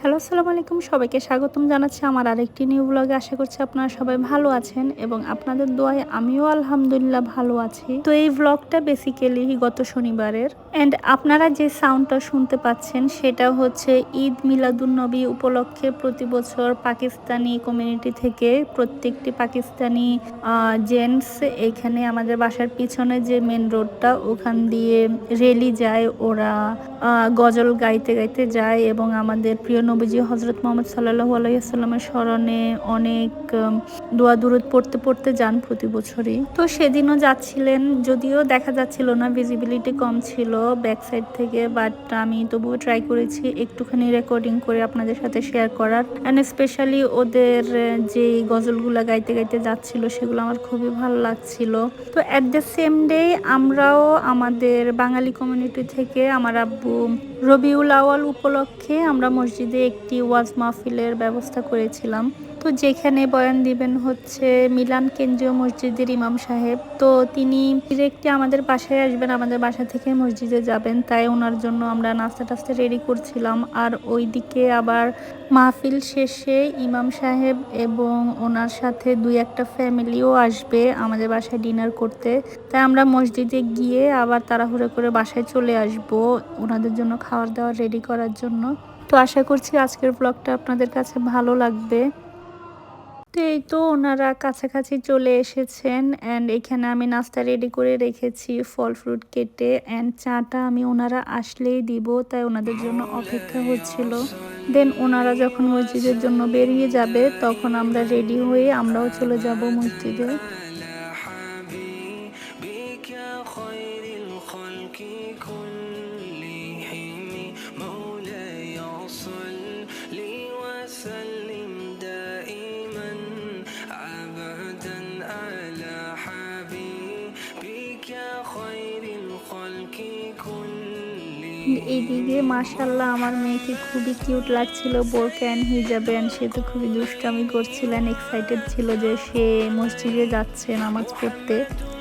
Hello, আসসালামু আলাইকুম। সবাইকে স্বাগতম জানাচ্ছি আমার আরেকটি নিউ ব্লগে। আশা করছি আপনারা সবাই ভালো আছেন এবং আপনাদের দোয়ায় আমিও আলহামদুলিল্লাহ ভালো আছি। তো এই ব্লগটা বেসিক্যালি গত শনিবারের, অ্যান্ড আপনারা যে সাউন্ডটা শুনতে পাচ্ছেন সেটা হচ্ছে ঈদ মিলাদুন্নবী উপলক্ষে প্রতি বছর পাকিস্তানি কমিউনিটি থেকে প্রত্যেকটি পাকিস্তানি জেন্টস এখানে আমাদের বাসার পিছনে যে মেন রোডটা ওখান দিয়ে রেলি যায়, ওরা গজল গাইতে গাইতে যায় এবং আমাদের প্রিয় নবীজি হজরত মোহাম্মদ সাল্লাল্লাহু আলাইহি ওয়াসাল্লামের স্মরণে অনেক দোয়া দুরূদ পড়তে পড়তে যান প্রতি বছরই। তো সেদিনও যাচ্ছিলেন, যদিও দেখা যাচ্ছিল না, ভিজিবিলিটি কম ছিল ব্যাক সাইড থেকে, বাট আমি তবুও ট্রাই করেছি একটুখানি রেকর্ডিং করে আপনাদের সাথে শেয়ার করার। অ্যান্ড স্পেশালি ওদের যে গজলগুলো গাইতে গাইতে যাচ্ছিল সেগুলো আমার খুবই ভালো লাগছিল। তো অ্যাট দ্য সেম ডে আমরাও আমাদের বাঙালি কমিউনিটি থেকে আমার আব্বু রবিউল আওয়াল উপলক্ষে আমরা মসজিদে একটি ওয়াজ মাহফিলের ব্যবস্থা করেছিলাম। তো যেখানে বয়ান দিবেন হচ্ছে মিলান কেন্দ্রীয় মসজিদের ইমাম সাহেব। তো তিনি ডিরেক্টলি আমাদের বাসায় আসবেন, আমাদের বাসা থেকে মসজিদে যাবেন, তাই ওনার জন্য আমরা নাস্তা টাস্তা রেডি করছিলাম। আর ওইদিকে আবার মাহফিল শেষে ইমাম সাহেব এবং ওনার সাথে দুই একটা ফ্যামিলিও আসবে আমাদের বাসায় ডিনার করতে, তাই আমরা মসজিদে গিয়ে আবার তাড়াহুড়ো করে বাসায় চলে আসব ওনাদের জন্য খাবার দাবার রেডি করার জন্য। তো আশা করছি আজকের ব্লগটা আপনাদের কাছে ভালো লাগবে। তো এই তো ওনারা কাছাকাছি চলে এসেছেন, অ্যান্ড এখানে আমি নাস্তা রেডি করে রেখেছি, ফল ফ্রুট কেটে, অ্যান্ড চাটা আমি ওনারা আসলেই দিব, তাই ওনাদের জন্য অপেক্ষা হচ্ছিল। দেন ওনারা যখন মসজিদের জন্য বেরিয়ে যাবে তখন আমরা রেডি হয়ে আমরাও চলে যাব মসজিদে। এইদিকে মাশাল্লাহ আমার মেয়েকে খুবই কিউট লাগছিল বোরকা অ্যান্ড হিজাবে, অ্যান্ড সে তো খুবই দুষ্টামি করছিলেন, এক্সাইটেড ছিল যে সে মসজিদে যাচ্ছে নামাজ পড়তে।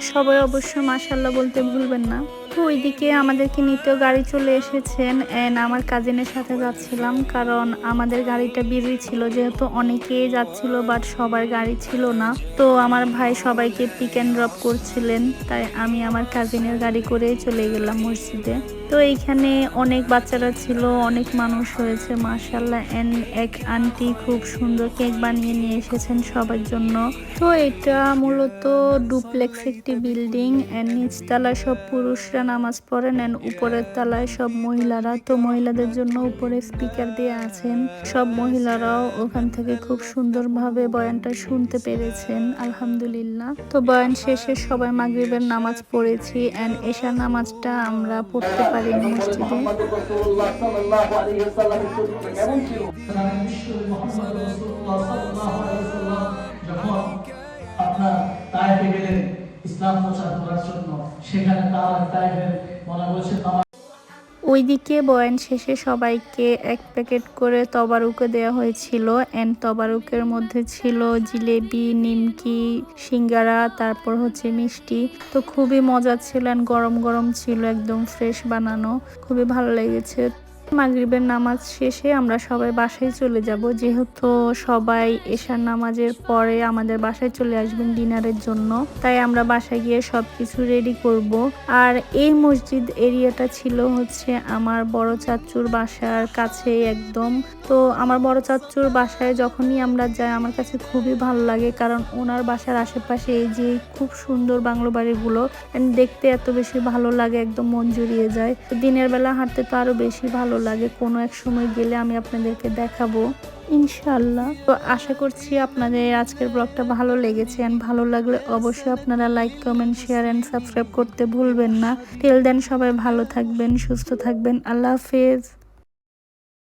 সবাই অবশ্য মাশাল্লাহ বলতে ভুলবেন না। তো ওইদিকে আমাদেরকে নিতেও গাড়ি চলে এসেছেন, অ্যান্ড আমার কাজিনের সাথে যাচ্ছিলাম কারণ আমাদের গাড়িটা বিজি ছিল, যেহেতু অনেকেই যাচ্ছিল বাট সবার গাড়ি ছিল না। তো আমার ভাই সবাইকে পিক অ্যান্ড ড্রপ করছিলেন, তাই আমি আমার কাজিনের গাড়ি করেই চলে গেলাম মসজিদে। তো এইখানে অনেক বাচ্চারা ছিল, অনেক মানুষ হয়েছে মাশাল্লাহ, অ্যান্ড এক আন্টি খুব সুন্দর কেক বানিয়ে নিয়ে এসেছেন সবার জন্য। তো এটা মূলত ডুপ্লেক্স একটি বিল্ডিং, অ্যান্ড নিচতলায় সব পুরুষরা নামাজ পড়েন অ্যান্ড উপরের তলায় সব মহিলারা। তো মহিলাদের জন্য উপরে স্পিকার দিয়ে আছেন, সব মহিলারাও ওখান থেকে খুব সুন্দরভাবে বয়ানটা শুনতে পেরেছেন আলহামদুলিল্লাহ। তো বয়ান শেষে সবাই মাগরিবের নামাজ পড়েছি, অ্যান্ড এশার নামাজটা আমরা পড়তে পারি মসজিদে। আপনার তায়েফে গেলেন ইসলাম প্রচার করার জন্য, সেখানে তায়েফের বলা বলছে। ওইদিকে বয়ান শেষে সবাইকে এক প্যাকেট করে তবারুকে দেওয়া হয়েছিল, অ্যান্ড তবারুকের মধ্যে ছিল জিলেবি, নিমকি, সিঙ্গারা, তারপর হচ্ছে মিষ্টি। তো খুবই মজা ছিল, অ্যান্ড গরম গরম ছিল, একদম ফ্রেশ বানানো, খুবই ভালো লেগেছে। মাগরিবের নামাজ শেষে আমরা সবাই বাসায় চলে যাব, যেহেতু সবাই এশার নামাজের পরে আমাদের বাসায় চলে আসবেন ডিনারের জন্য, তাই আমরা বাসায় গিয়ে সবকিছু রেডি করব। আর এই মসজিদ এরিয়াটা ছিল হচ্ছে আমার বড় চাচুর বাসার কাছে একদম। তো আমার বড় চাচুর বাসায় যখনই আমরা যাই আমার কাছে খুবই ভালো লাগে, কারণ ওনার বাসার আশেপাশে এই যে খুব সুন্দর বাংলো বাড়িগুলো দেখতে এত বেশি ভালো লাগে, একদম মন জুড়িয়ে যায়। দিনের বেলা হাঁটতে তো আরো বেশি ভালো লাগে, কোনো এক সময় গেলে আমি আপনাদেরকে দেখাবো ইনশাআল্লাহ। তো আশা করছি আপনাদের আজকের ব্লগটা ভালো লেগেছে, এন্ড ভালো লাগলে অবশ্যই আপনারা like, comment, share and subscribe করতে ভুলবেন না। টিল দেন সবাই ভালো থাকবেন, সুস্থ থাকবেন। আল্লাহ হাফেজ।